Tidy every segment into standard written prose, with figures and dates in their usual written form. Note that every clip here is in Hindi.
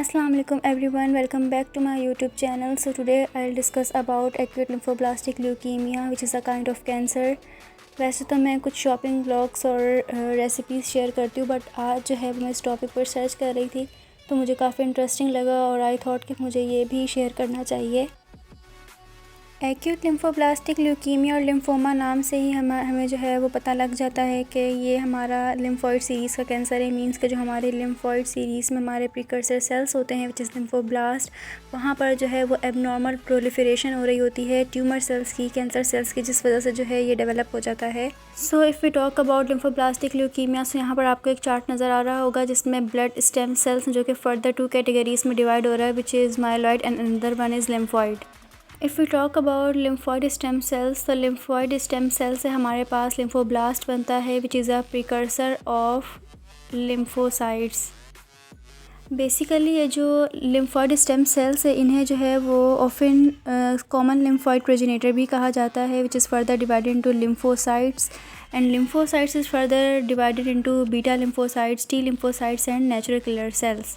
Assalamu alaikum everyone, welcome back to my YouTube channel. So today I'll discuss about acute lymphoblastic leukemia which is a kind of cancer. वैसे तो मैं कुछ शॉपिंग ब्लॉग्स और रेसिपीज़ शेयर करती हूँ, बट आज जो है मैं इस टॉपिक पर सर्च कर रही थी तो मुझे काफ़ी इंटरेस्टिंग लगा और आई थॉट कि मुझे ये भी शेयर करना चाहिए। एक्यूट लिम्फोब्लास्टिक ल्यूकीमिया और लिम्फोमा नाम से ही हमें जो है वो पता लग जाता है कि ये हमारा लिम्फॉइड सीरीज़ का कैंसर है। मींस के जो हमारे लिम्फॉइड सीरीज़ में हमारे प्रिकर्सर सेल्स होते हैं विच इज़ लिम्फोब्लास्ट, वहाँ पर जो है वो एबनॉर्मल प्रोलिफरेशन हो रही होती है ट्यूमर सेल्स की, कैंसर सेल्स की, जिस वजह से जो है ये डेवलप हो जाता है। So if we talk about lymphoblastic leukaemia, so यहाँ पर आपको एक चार्ट नज़र आ रहा होगा जिसमें ब्लड स्टेम सेल्स जो कि फर्दर 2 कैटेगरीज़ में डिवाइड हो रहा है which is myeloid and another one is lymphoid. If we talk about lymphoid stem cells, तो लिम्फॉइड स्टेम सेल से हमारे पास लिम्फोब्लास्ट बनता है which is a precursor of lymphocytes. Basically ये जो लिम्फॉइड स्टेम सेल्स है इन्हें जो है वो ऑफन कॉमन लिम्फॉइड प्रोजेनेटर भी कहा जाता है which is further divided into lymphocytes and lymphocytes is further divided into beta lymphocytes, T lymphocytes and natural killer cells.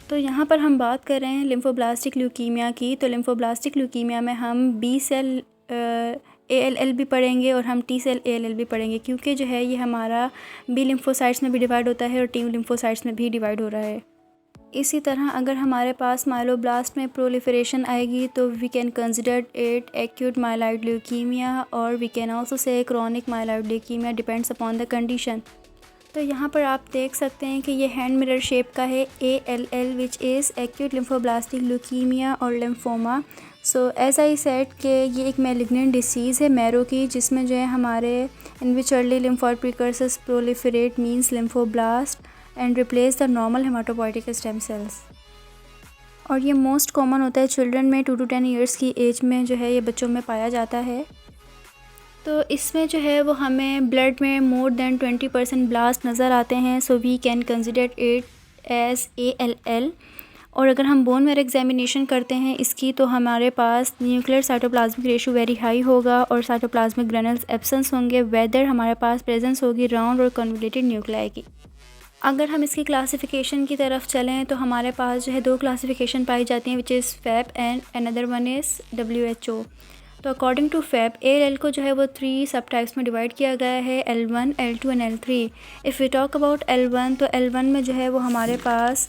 तो यहाँ पर हम बात कर रहे हैं लिम्फोब्लास्टिक ल्यूकीमिया की। तो लिम्फोब्लास्टिक ल्यूकीमिया में हम बी सेल ALL भी पढ़ेंगे और हम टी सेल ALL भी पढ़ेंगे, क्योंकि जो है ये हमारा बी लिम्फोसाइट्स में भी डिवाइड होता है और टी लिम्फोसाइट्स में भी डिवाइड हो रहा है। इसी तरह अगर हमारे पास माइलोब्लास्ट में प्रोलिफरेशन आएगी तो we can consider it acute myeloid leukaemia और we can also say chronic myeloid leukaemia, depends upon the condition. तो यहाँ पर आप देख सकते हैं कि ये हैंड मिरर शेप का है ALL which is acute lymphoblastic leukaemia और lymphoma. So as I said कि ये एक मैलिग्नेंट डिसीज़ है मैरो की, जिसमें जो है हमारे in which early lymphoid precursors proliferate means lymphoblast and replace the normal haematopoietic stem cells. और ये मोस्ट कॉमन होता है चिल्ड्रन में 2 to 10 ईयर्स की एज में जो है ये बच्चों में पाया जाता है। तो इसमें जो है वो हमें ब्लड में मोर देन 20% ब्लास्ट नज़र आते हैं, so we can consider it as ALL। और अगर हम बोन मैरो एग्जामिनेशन करते हैं इसकी तो हमारे पास nuclear cytoplasmic ratio very high होगा और साइटोप्लाज्मिक ग्रेनुल्स एब्सेंस होंगे, वेदर हमारे पास प्रेजेंस होगी राउंड और कन्वोल्यूटेड न्यूक्लियाई की। अगर हम इसकी क्लासिफिकेशन की तरफ चलें तो हमारे पास जो है 2 क्लासिफिकेशन पाई जाती हैं which is FAB and another one is WHO। तो अकॉर्डिंग टू FAB ALL को जो है वो 3 सब टाइप्स में डिवाइड किया गया है, L1, L2 and L3। If we talk about L1, तो L1 में जो है वो हमारे पास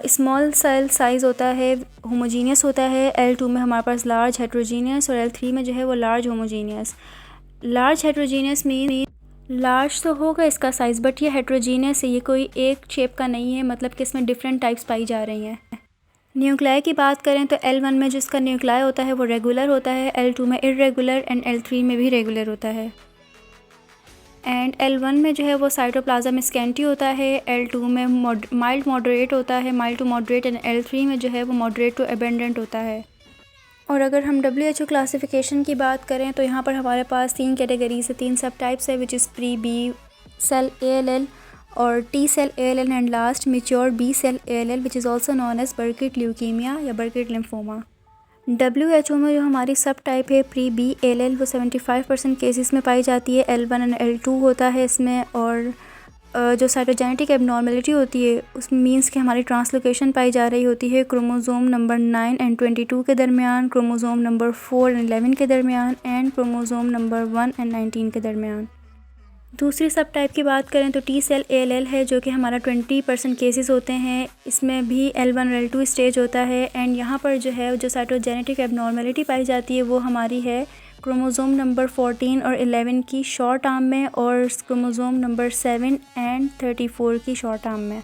स्मॉल सेल साइज़ होता है, होमोजीनियस होता है। L2 में हमारे पास लार्ज हेट्रोजीनियस और L3 में जो है वो large homogeneous. Large heterogeneous mean large तो होगा इसका साइज़, बट ये हेट्रोजीनियस है, ये कोई एक शेप का नहीं है, मतलब कि इसमें डिफरेंट टाइप्स पाई जा रही हैं। न्यूक्लियाई की बात करें तो L1 में जिसका न्यूक्लियाई होता है वो रेगुलर होता है, L2 में इर्रेगुलर एंड L3 में भी रेगुलर होता है। एंड L1 में जो है वो साइटोप्लाज्म स्कैंटी होता है, L2 में माइल्ड मॉडरेट होता है, mild to moderate, and L3 में जो है वो मॉडरेट टू एबेंडेंट होता है। और अगर हम WHO क्लासिफिकेशन की बात करें तो यहाँ पर हमारे पास 3 कैटेगरीज है, 3 सब टाइप्स है which is pre B cell ALL और T cell ALL and last mature B cell ALL which is also known as Burkitt leukaemia या बर्किट लिम्फोमा। WHO में जो हमारी सब टाइप है प्री बी ALL वो 75% केसेस में पाई जाती है, L1 एंड L2 होता है इसमें। और जो साइटोजेनेटिक एबनॉर्मेलिटी होती है उसमें मींस कि हमारी ट्रांसलोकेशन पाई जा रही होती है क्रोमोसोम नंबर 9 एंड 22 के दरमियान, क्रोमोसोम नंबर 4 एंड 11 के दरमियान एंड क्रोमोसोम नंबर 1 एंड 19 के दरमियान। दूसरी सब टाइप की बात करें तो टी सेल ALL है जो कि हमारा 20% केसेस होते हैं, इसमें भी L1 और L2 स्टेज होता है। एंड यहाँ पर जो है जो साइटोजेनेटिक एबनॉर्मेलिटी पाई जाती है वो हमारी है क्रोमोसोम नंबर 14 और 11 की शॉर्ट आर्म में और क्रोमोसोम नंबर 7 एंड 34 की शॉर्ट आर्म में।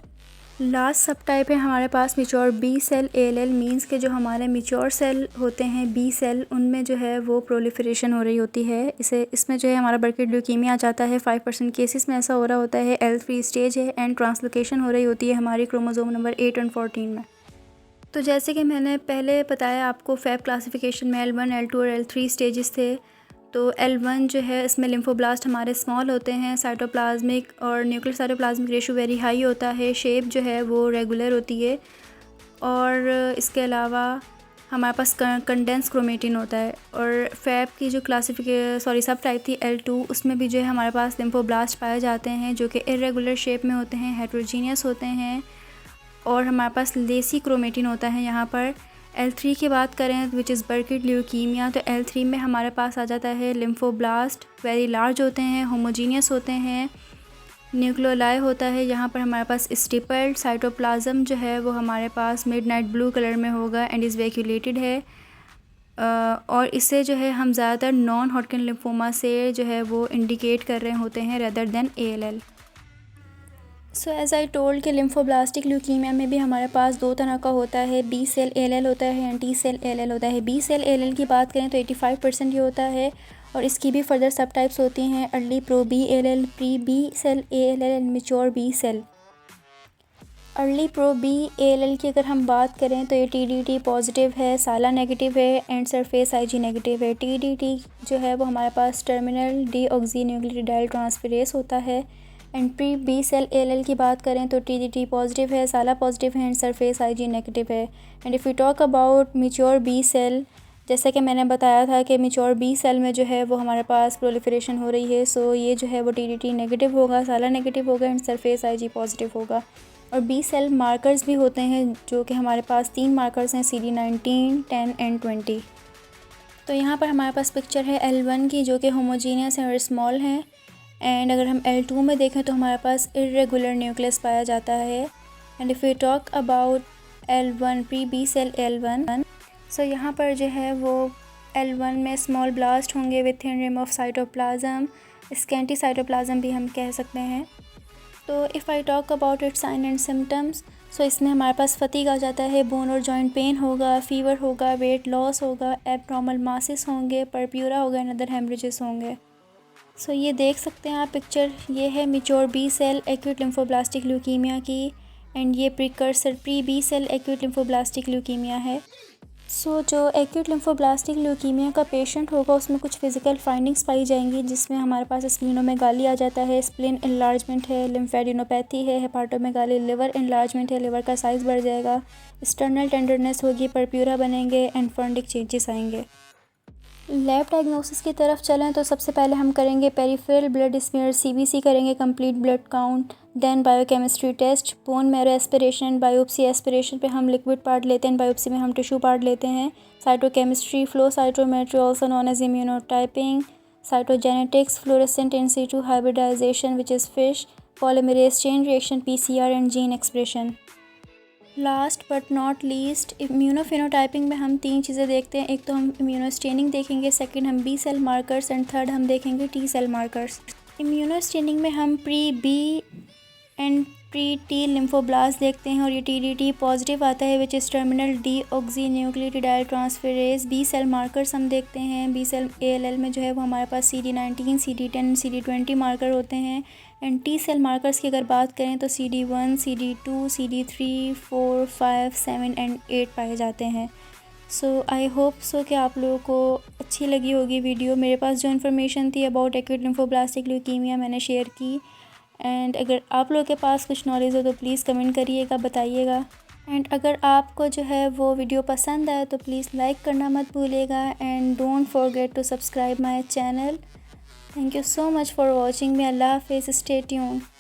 लास्ट सब टाइप है हमारे पास mature B cell ALL, means के जो हमारे मेच्योर सेल होते हैं बी सेल उनमें जो है वो प्रोलिफरेशन हो रही होती है। इसमें जो है हमारा बर्किट ल्यूकीमिया आ जाता है, 5% केसेस में ऐसा हो रहा होता है, L3 स्टेज है एंड ट्रांसलोकेशन हो रही होती है हमारी क्रोमोसोम नंबर 8 एंड 14 में। तो जैसे कि मैंने पहले बताया आपको FAB क्लासिफिकेशन में L1, L2 और L3 स्टेजेस थे। तो L1 जो है इसमें लिम्फोब्लास्ट हमारे स्मॉल होते हैं, साइटोप्लाज्मिक और nuclear cytoplasmic ratio very high होता है, शेप जो है वो रेगुलर होती है और इसके अलावा हमारे पास कंडेंस क्रोमेटिन होता है। और FAB की जो सब टाइप थी L2, उसमें भी जो है हमारे पास लिम्फोब्लास्ट पाए जाते हैं जो कि इरेगुलर शेप में होते हैं, हेट्रोजीनियस होते हैं और हमारे पास लेसी क्रोमेटिन होता है यहाँ पर। L3 की बात करें विच इज़ बर्किट ल्यूकीमिया, तो L3 में हमारे पास आ जाता है लिम्फोब्लास्ट, वेरी लार्ज होते हैं, होमोजीनियस होते हैं, न्यूक्लियोलाई होता है। यहाँ पर हमारे पास स्टिपल्ड साइटोप्लाज्म जो है वो हमारे पास मिडनाइट ब्लू कलर में होगा एंड इज़ वैक्यूलेटेड है। और इससे जो है हम ज़्यादातर नॉन हॉटकिन लिम्फोमा से जो है वो इंडिकेट कर रहे होते हैं rather than ALL। So as I told कि लिम्फोब्लास्टिक ल्यूकीमिया में भी हमारे पास 2 तरह का होता है, B सेल ALL होता है एंड T सेल ALL होता है। B सेल ALL की बात करें तो 85% ये होता है और इसकी भी फर्दर सब टाइप्स होती हैं, early pro B ALL, pre B cell ALL and mature B cell. Early pro B ALL की अगर हम बात करें तो ये TDT पॉजिटिव है, साला नेगेटिव है एंड सरफेस IG नेगेटिव है। TDT जो है वो हमारे पास टर्मिनल डीऑक्सीन्यूक्लियोटाइड ट्रांसफेरेज होता है। And pre B cell ALL की बात करें तो TDT पॉजिटिव है, साला पॉजिटिव है एंड सरफेस IG नेगेटिव है। And if you talk about mature B cell, जैसे कि मैंने बताया था कि मैच्योर B सेल में जो है वो हमारे पास प्रोलिफरेशन हो रही है, सो ये जो है वो TDT नेगेटिव होगा, साला नेगेटिव होगा एंड सरफेस IG पॉजिटिव होगा। और B सेल मार्कर्स भी होते हैं जो कि हमारे पास 3 मार्कर्स हैं, CD19, 10 एंड 20। तो यहाँ पर हमारे पास पिक्चर है L1 की जो कि होमोजीनियस है और स्मॉल है। एंड अगर हम L2 में देखें तो हमारे पास इर्रेगुलर न्यूक्लियस पाया जाता है। And if you talk about L1 pre B cell L1, so यहाँ पर जो है वो L1 में स्मॉल ब्लास्ट होंगे with thin rim of cytoplasm, scanty cytoplasm भी हम कह सकते हैं। तो if I talk about its sign and symptoms, so इसमें हमारे पास फटीग आ जाता है, बोन और जॉइंट पेन होगा, फीवर होगा, वेट लॉस होगा, एब्नॉर्मल मासेस होंगे, परप्यूरा होगा एंड अदर हेमरेजेस होंगे। सो ये देख सकते हैं आप पिक्चर, ये है mature B cell acute lymphoblastic leukaemia की एंड ये precursor pre B cell acute lymphoblastic leukaemia है। सो जो एक्यूट लिम्फोब्लास्टिक ल्यूकीमिया का पेशेंट होगा उसमें कुछ फिजिकल फाइंडिंग्स पाई जाएंगी, जिसमें हमारे पास स्प्लीनोमेगाली आ जाता है, स्प्लीन इनलार्जमेंट है, लिम्फेडिनोपैथी है, हेपाटोमेगाली, लिवर इनलार्जमेंट है, लिवर का साइज़ बढ़ जाएगा, एक्सटर्नल टेंडरनेस होगी, परप्यूरा बनेंगे एंड फंडिक चेंजेस आएंगे। लैब डायग्नोसिस की तरफ चलें तो सबसे पहले हम करेंगे पेरिफेरल ब्लड स्मीयर, CBC करेंगे, complete blood count, then biochemistry test, bone marrow aspiration, biopsy aspiration पे हम लिक्विड पार्ट लेते हैं, बायोप्सी में हम टिश्यू पार्ट लेते हैं, cytochemistry, flow cytometry also known as immunotyping, cytogenetics, fluorescent in situ hybridisation which is FISH, polymerase chain reaction, PCR and gene expression. Last but not least immunophenotyping में हम 3 चीज़ें देखते हैं, एक तो हम इम्यूनोस्टेनिंग देखेंगे, सेकंड हम B cell markers and third हम देखेंगे T सेल मार्कर्स। इम्यूनोस्टेनिंग में हम pre B and pre T lymphoblast देखते हैं और ये TDT पॉजिटिव आता है which is terminal deoxynucleotide transferase. B cell markers हम देखते हैं, B सेल ALL में जो है वो हमारे पास CD19, CD10, CD20 मार्कर होते हैं। एंड T सेल मार्कर्स की अगर बात करें तो CD1, CD2, CD3, 4, 5, 7 एंड 8 पाए जाते हैं। सो आई होप सो कि आप लोगों को अच्छी लगी होगी वीडियो। मेरे पास जो इन्फॉर्मेशन थी अबाउट एक्यूट लिम्फोब्लास्टिक ल्यूकीमिया मैंने शेयर की। एंड अगर आप लोगों के पास कुछ नॉलेज हो तो प्लीज़ कमेंट करिएगा, बताइएगा। एंड अगर आपको जो है वो वीडियो पसंद आए तो प्लीज़ लाइक करना मत भूलिएगा and don't forget to subscribe my channel. Thank you so much for watching me. Allah Hafiz. Stay tuned.